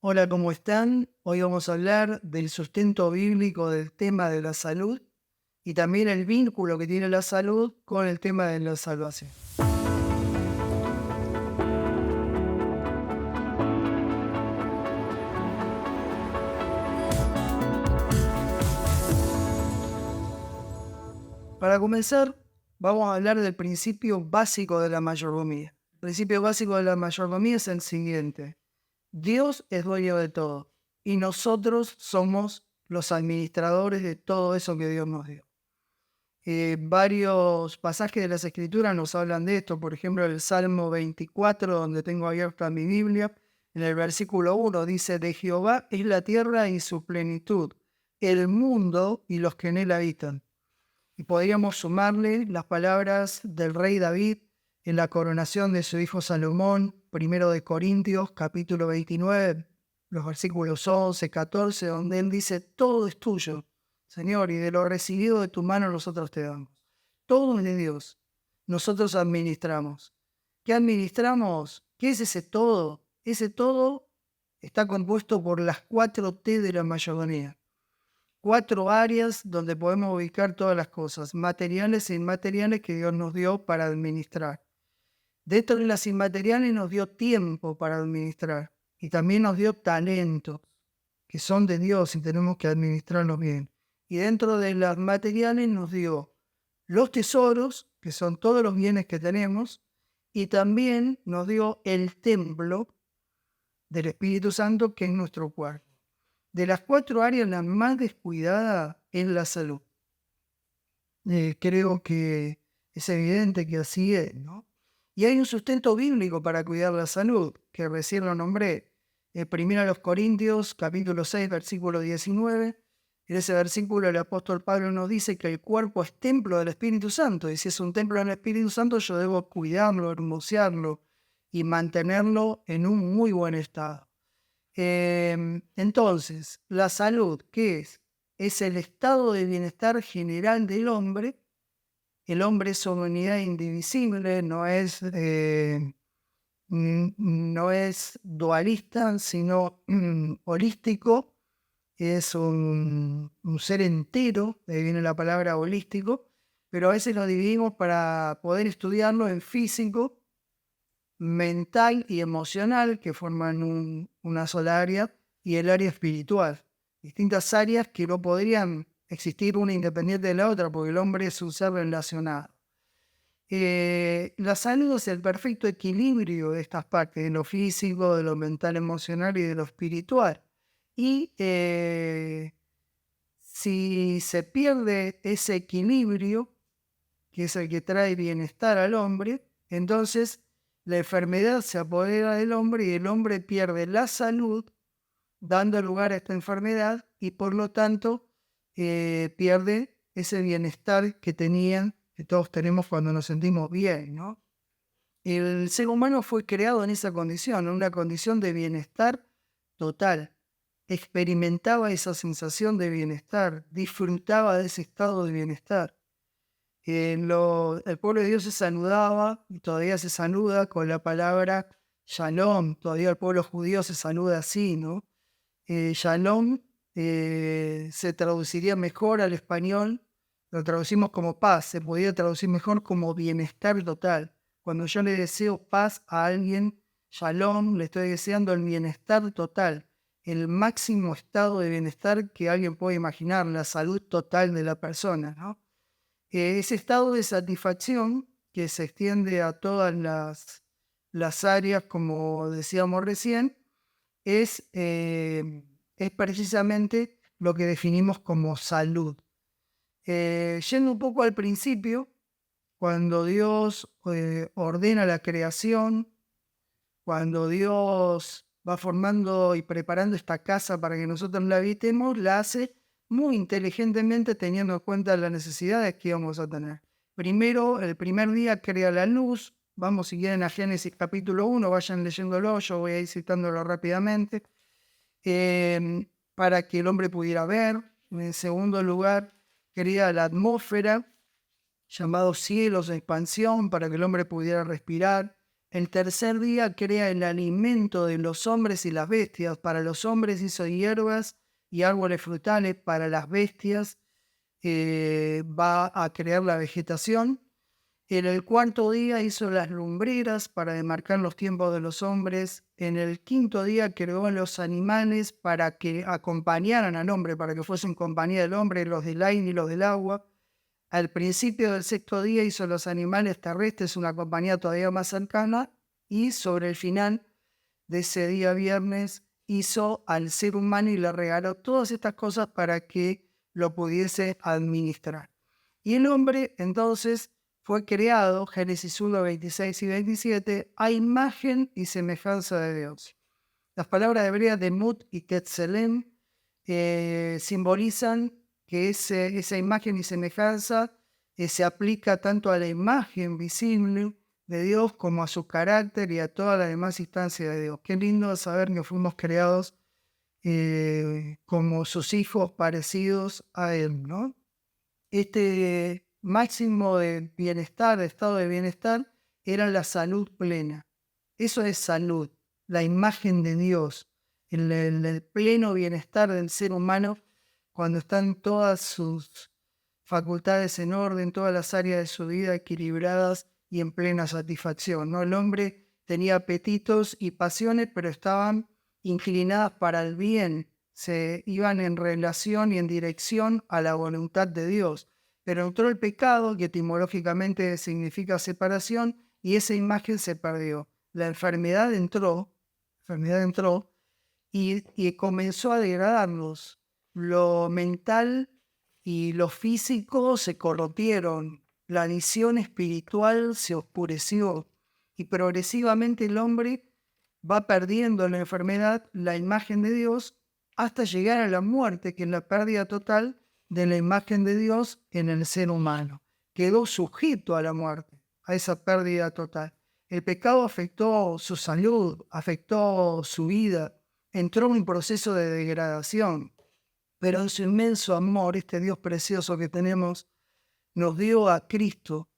Hola, ¿cómo están? Hoy vamos a hablar del sustento bíblico del tema de la salud y también el vínculo que tiene la salud con el tema de la salvación. Para comenzar, vamos a hablar del principio básico de la mayordomía. El principio básico de la mayordomía es el siguiente: Dios es dueño de todo y nosotros somos los administradores de todo eso que Dios nos dio. Varios pasajes de las Escrituras nos hablan de esto. Por ejemplo, el Salmo 24, donde tengo abierta mi Biblia, en el versículo 1 dice: de Jehová es la tierra y su plenitud, el mundo y los que en él habitan. Y podríamos sumarle las palabras del rey David en la coronación de su hijo Salomón, primero de Corintios, capítulo 29, los versículos 11, 14, donde él dice: todo es tuyo, Señor, y de lo recibido de tu mano nosotros te damos. Todo es de Dios. Nosotros administramos. ¿Qué administramos? ¿Qué es ese todo? Ese todo está compuesto por las 4T de la mayordomía. 4 áreas donde podemos ubicar todas las cosas, materiales e inmateriales, que Dios nos dio para administrar. Dentro de las inmateriales nos dio tiempo para administrar y también nos dio talentos que son de Dios y tenemos que administrarlos bien. Y dentro de las materiales nos dio los tesoros, que son todos los bienes que tenemos, y también nos dio el templo del Espíritu Santo, que es nuestro cuerpo. De las 4 áreas, la más descuidada es la salud. Creo que es evidente que así es, ¿no? Y hay un sustento bíblico para cuidar la salud, que recién lo nombré. Primero a los Corintios, capítulo 6, versículo 19. En ese versículo el apóstol Pablo nos dice que el cuerpo es templo del Espíritu Santo. Y si es un templo del Espíritu Santo, yo debo cuidarlo, hermosearlo y mantenerlo en un muy buen estado. Entonces, la salud, ¿qué es? Es el estado de bienestar general del hombre. El hombre es una unidad indivisible, no es dualista, sino holístico. Es un ser entero, de ahí viene la palabra holístico, pero a veces lo dividimos para poder estudiarlo en físico, mental y emocional, que forman una sola área, y el área espiritual. Distintas áreas que no podrían existir una independiente de la otra, porque el hombre es un ser relacionado. La salud es el perfecto equilibrio de estas partes, de lo físico, de lo mental, emocional y de lo espiritual. Y si se pierde ese equilibrio, que es el que trae bienestar al hombre, entonces la enfermedad se apodera del hombre y el hombre pierde la salud, dando lugar a esta enfermedad, y por lo tanto pierde ese bienestar que todos tenemos cuando nos sentimos bien, ¿no? El ser humano fue creado en esa condición, en una condición de bienestar total. Experimentaba esa sensación de bienestar, disfrutaba de ese estado de bienestar. El pueblo de Dios se saludaba, y todavía se saluda con la palabra shalom. Todavía el pueblo judío se saluda así, ¿no? Shalom se traduciría mejor al español, lo traducimos como paz, se podría traducir mejor como bienestar total. Cuando yo le deseo paz a alguien, shalom, le estoy deseando el bienestar total, el máximo estado de bienestar que alguien puede imaginar, la salud total de la persona, ¿no? Ese estado de satisfacción que se extiende a todas las áreas, como decíamos recién, es precisamente lo que definimos como salud. Yendo un poco al principio, cuando Dios ordena la creación, cuando Dios va formando y preparando esta casa para que nosotros la habitemos, la hace muy inteligentemente, teniendo en cuenta las necesidades que íbamos a tener. Primero, el primer día crea la luz. Vamos, si quieren, a Génesis capítulo 1, vayan leyéndolo, yo voy a ir citándolo rápidamente. Para que el hombre pudiera ver. En segundo lugar, crea la atmósfera, llamados cielos de expansión, para que el hombre pudiera respirar. El tercer día crea el alimento de los hombres y las bestias. Para los hombres hizo hierbas y árboles frutales. Para las bestias va a crear la vegetación. En el cuarto día hizo las lumbreras para demarcar los tiempos de los hombres. En el quinto día creó a los animales para que acompañaran al hombre, para que fuesen compañía del hombre, los del aire y los del agua. Al principio del sexto día hizo los animales terrestres, una compañía todavía más cercana. Y sobre el final de ese día viernes hizo al ser humano y le regaló todas estas cosas para que lo pudiese administrar. Y el hombre entonces fue creado, Génesis 1, 26 y 27, a imagen y semejanza de Dios. Las palabras hebreas de Mut y Tetzelem simbolizan que esa imagen y semejanza se aplica tanto a la imagen visible de Dios como a su carácter y a todas las demás instancias de Dios. Qué lindo saber que fuimos creados como sus hijos parecidos a Él, ¿no? Este máximo de bienestar, de estado de bienestar, era la salud plena. Eso es salud, la imagen de Dios, el pleno bienestar del ser humano cuando están todas sus facultades en orden, todas las áreas de su vida equilibradas y en plena satisfacción, ¿no? El hombre tenía apetitos y pasiones, pero estaban inclinadas para el bien, se iban en relación y en dirección a la voluntad de Dios. Pero entró el pecado, que etimológicamente significa separación, y esa imagen se perdió. La enfermedad entró y comenzó a degradarnos. Lo mental y lo físico se corrompieron. La visión espiritual se oscureció y progresivamente el hombre va perdiendo en la enfermedad la imagen de Dios hasta llegar a la muerte, que es la pérdida total de la imagen de Dios en el ser humano. Quedó sujeto a la muerte, a esa pérdida total. El pecado afectó su salud, afectó su vida, entró en un proceso de degradación, pero en su inmenso amor, este Dios precioso que tenemos, nos dio a Cristo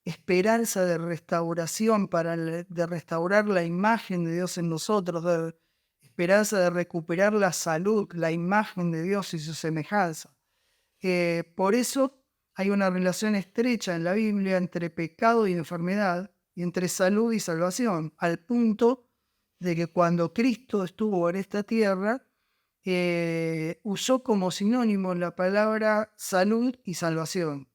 esperanza de restauración, de restaurar la imagen de Dios en nosotros, de esperanza de recuperar la salud, la imagen de Dios y su semejanza. Por eso hay una relación estrecha en la Biblia entre pecado y enfermedad, y entre salud y salvación, al punto de que cuando Cristo estuvo en esta tierra, usó como sinónimo la palabra salud y salvación.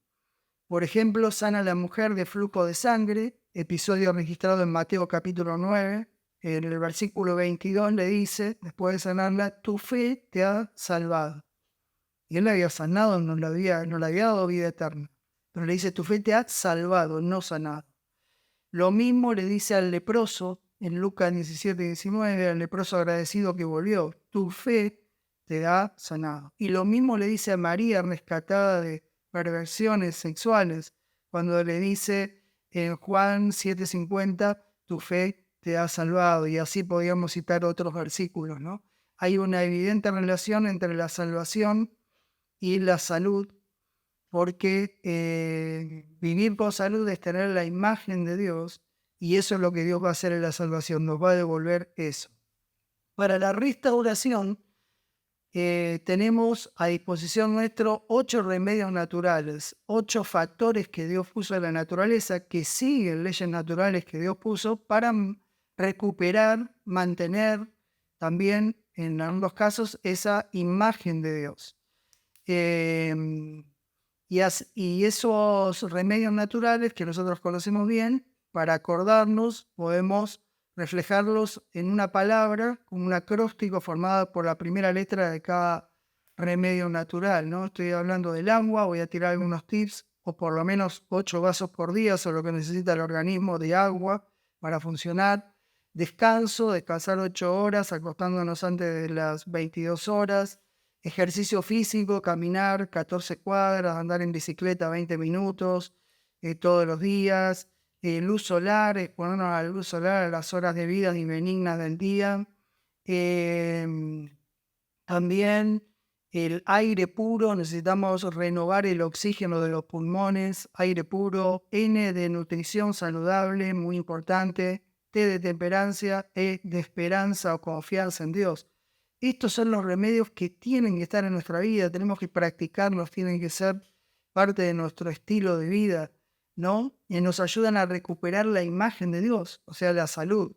Por ejemplo, sana a la mujer de flujo de sangre, episodio registrado en Mateo capítulo 9, en el versículo 22 le dice, después de sanarla, tu fe te ha salvado. Y él la había sanado, no le había dado vida eterna. Pero le dice, tu fe te ha salvado, no sanado. Lo mismo le dice al leproso, en Lucas 17, 19, al leproso agradecido que volvió, tu fe te ha sanado. Y lo mismo le dice a María, rescatada de perversiones sexuales, cuando le dice en Juan 7:50, tu fe te ha salvado. Y así podríamos citar otros versículos, ¿no? Hay una evidente relación entre la salvación y la salud, porque vivir con salud es tener la imagen de Dios, y eso es lo que Dios va a hacer en la salvación, nos va a devolver eso. Para la restauración, tenemos a disposición nuestro 8 remedios naturales, 8 factores que Dios puso en la naturaleza, que siguen leyes naturales que Dios puso para recuperar, mantener también, en algunos casos, esa imagen de Dios. Y esos remedios naturales que nosotros conocemos bien, para acordarnos, podemos reflejarlos en una palabra, como un acróstico formado por la primera letra de cada remedio natural, ¿no? Estoy hablando del agua, voy a tirar algunos tips, o por lo menos 8 vasos por día, eso es lo que necesita el organismo de agua para funcionar. Descansar 8 horas, acostándonos antes de las 22 horas. Ejercicio físico, caminar 14 cuadras, andar en bicicleta 20 minutos todos los días. Luz solar, exponernos a la luz solar a las horas de vida y benignas del día. También el aire puro, necesitamos renovar el oxígeno de los pulmones, aire puro. N de nutrición saludable, muy importante. té de temperancia, de esperanza o confianza en Dios. Estos son los remedios que tienen que estar en nuestra vida, tenemos que practicarlos, tienen que ser parte de nuestro estilo de vida, ¿no? Y nos ayudan a recuperar la imagen de Dios, o sea, la salud.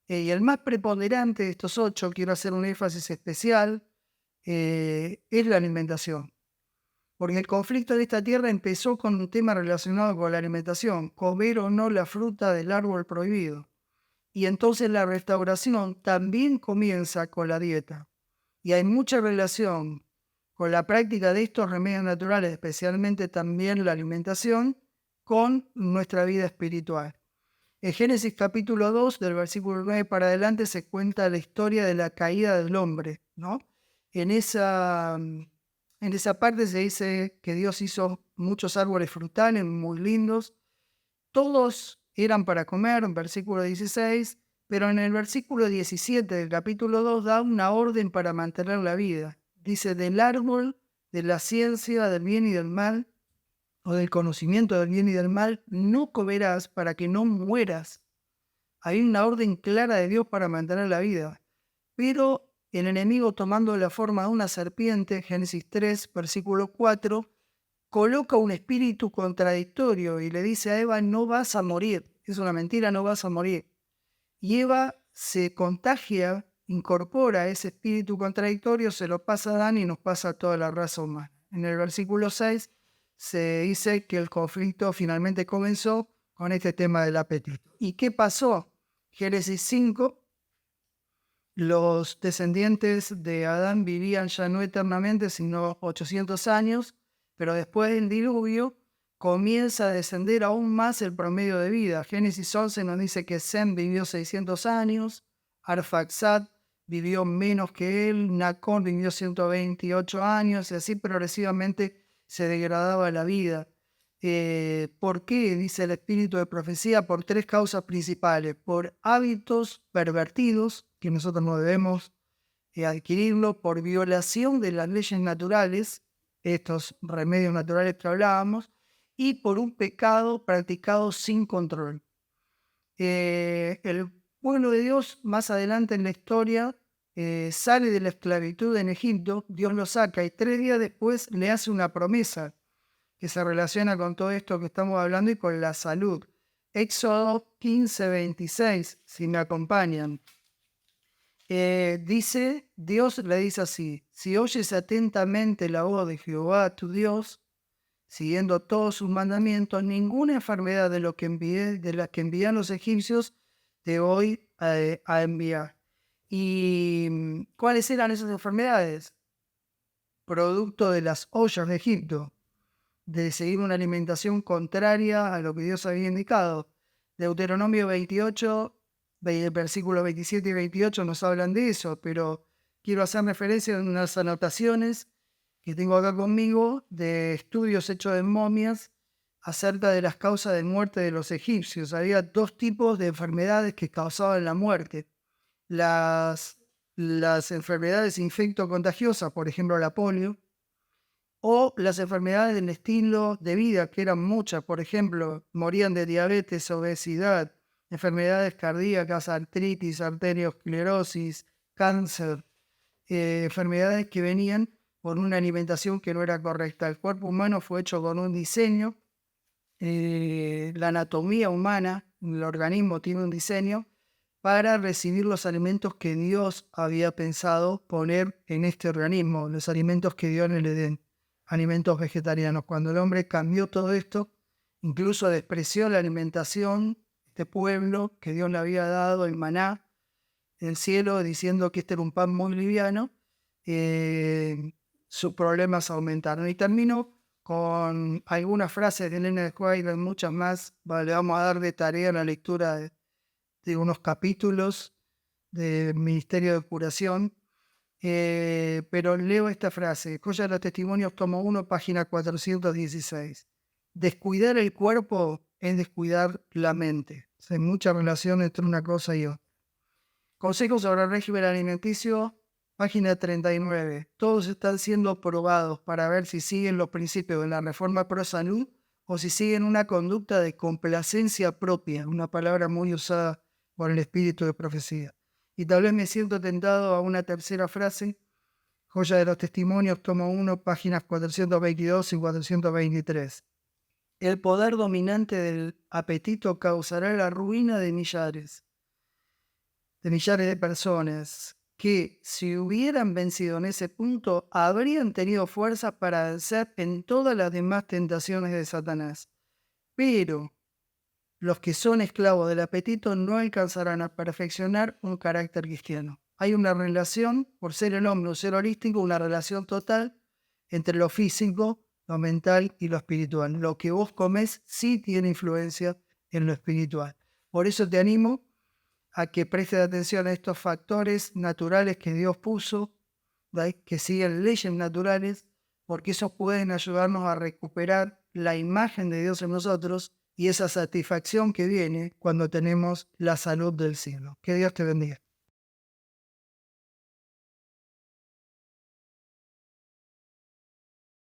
Y el más preponderante de estos 8, quiero hacer un énfasis especial, es la alimentación. Porque el conflicto de esta tierra empezó con un tema relacionado con la alimentación, comer o no la fruta del árbol prohibido. Y entonces la restauración también comienza con la dieta. Y hay mucha relación con la práctica de estos remedios naturales, especialmente también la alimentación, con nuestra vida espiritual. En Génesis capítulo 2, del versículo 9 para adelante, se cuenta la historia de la caída del hombre, ¿no? En esa parte se dice que Dios hizo muchos árboles frutales muy lindos. Todos eran para comer, en versículo 16, pero en el versículo 17 del capítulo 2 da una orden para mantener la vida. Dice, del árbol de la ciencia del bien y del mal, o del conocimiento del bien y del mal, no comerás para que no mueras. Hay una orden clara de Dios para mantener la vida. Pero el enemigo, tomando la forma de una serpiente, Génesis 3, versículo 4, coloca un espíritu contradictorio y le dice a Eva, no vas a morir. Es una mentira, no vas a morir. Y Eva se contagia, incorpora ese espíritu contradictorio, se lo pasa a Adán y nos pasa a toda la raza humana. En el versículo 6 se dice que el conflicto finalmente comenzó con este tema del apetito. ¿Y qué pasó? Génesis 5, los descendientes de Adán vivían ya no eternamente, sino 800 años, pero después del diluvio comienza a descender aún más el promedio de vida. Génesis 11 nos dice que Sem vivió 600 años, Arfaxad vivió menos que él, Nacón vivió 128 años, y así progresivamente se degradaba la vida. ¿Por qué? Dice el espíritu de profecía, por 3 causas principales. Por hábitos pervertidos, que nosotros no debemos adquirirlo, por violación de las leyes naturales, estos remedios naturales que hablábamos, y por un pecado practicado sin control. El pueblo de Dios, más adelante en la historia, sale de la esclavitud en Egipto, Dios lo saca y 3 días después le hace una promesa que se relaciona con todo esto que estamos hablando y con la salud. Éxodo 15, 26, si me acompañan. Dios le dice así, si oyes atentamente la voz de Jehová tu Dios, siguiendo todos sus mandamientos, ninguna enfermedad de las que envían los egipcios te voy a enviar. ¿Y cuáles eran esas enfermedades? Producto de las ollas de Egipto, de seguir una alimentación contraria a lo que Dios había indicado. Deuteronomio 28, versículos 27 y 28 nos hablan de eso, pero quiero hacer referencia a unas anotaciones que tengo acá conmigo de estudios hechos en momias acerca de las causas de muerte de los egipcios. Había 2 tipos de enfermedades que causaban la muerte. Las enfermedades infectocontagiosas, por ejemplo la polio, o las enfermedades del estilo de vida, que eran muchas, por ejemplo, morían de diabetes, obesidad, enfermedades cardíacas, artritis, arteriosclerosis, cáncer, enfermedades que venían por una alimentación que no era correcta. El cuerpo humano fue hecho con un diseño, la anatomía humana, el organismo tiene un diseño para recibir los alimentos que Dios había pensado poner en este organismo, los alimentos que dio en el Edén, alimentos vegetarianos. Cuando el hombre cambió todo esto, incluso despreció la alimentación, este pueblo que Dios le había dado, el maná del cielo, diciendo que este era un pan muy liviano, sus problemas aumentaron. Y termino con algunas frases de Elena de White y muchas más. Le vamos a dar de tarea la lectura de unos capítulos del Ministerio de Curación. Pero leo esta frase, Joya de los Testimonios, tomo 1, página 416. Descuidar el cuerpo es descuidar la mente. Hay mucha relación entre una cosa y otra. Consejos sobre el régimen alimenticio, página 39. Todos están siendo probados para ver si siguen los principios de la reforma pro salud o si siguen una conducta de complacencia propia, una palabra muy usada por el espíritu de profecía. Y tal vez me siento tentado a una tercera frase, Joya de los Testimonios, tomo 1, páginas 422 y 423. El poder dominante del apetito causará la ruina de millares de personas que, si hubieran vencido en ese punto, habrían tenido fuerza para vencer en todas las demás tentaciones de Satanás. Pero los que son esclavos del apetito no alcanzarán a perfeccionar un carácter cristiano. Hay una relación, por ser el hombre un ser holístico, una relación total entre lo físico, lo mental y lo espiritual. Lo que vos comés sí tiene influencia en lo espiritual. Por eso te animo a que prestes atención a estos factores naturales que Dios puso, ¿sí? Que siguen leyes naturales, porque esos pueden ayudarnos a recuperar la imagen de Dios en nosotros y esa satisfacción que viene cuando tenemos la salud del cielo. Que Dios te bendiga.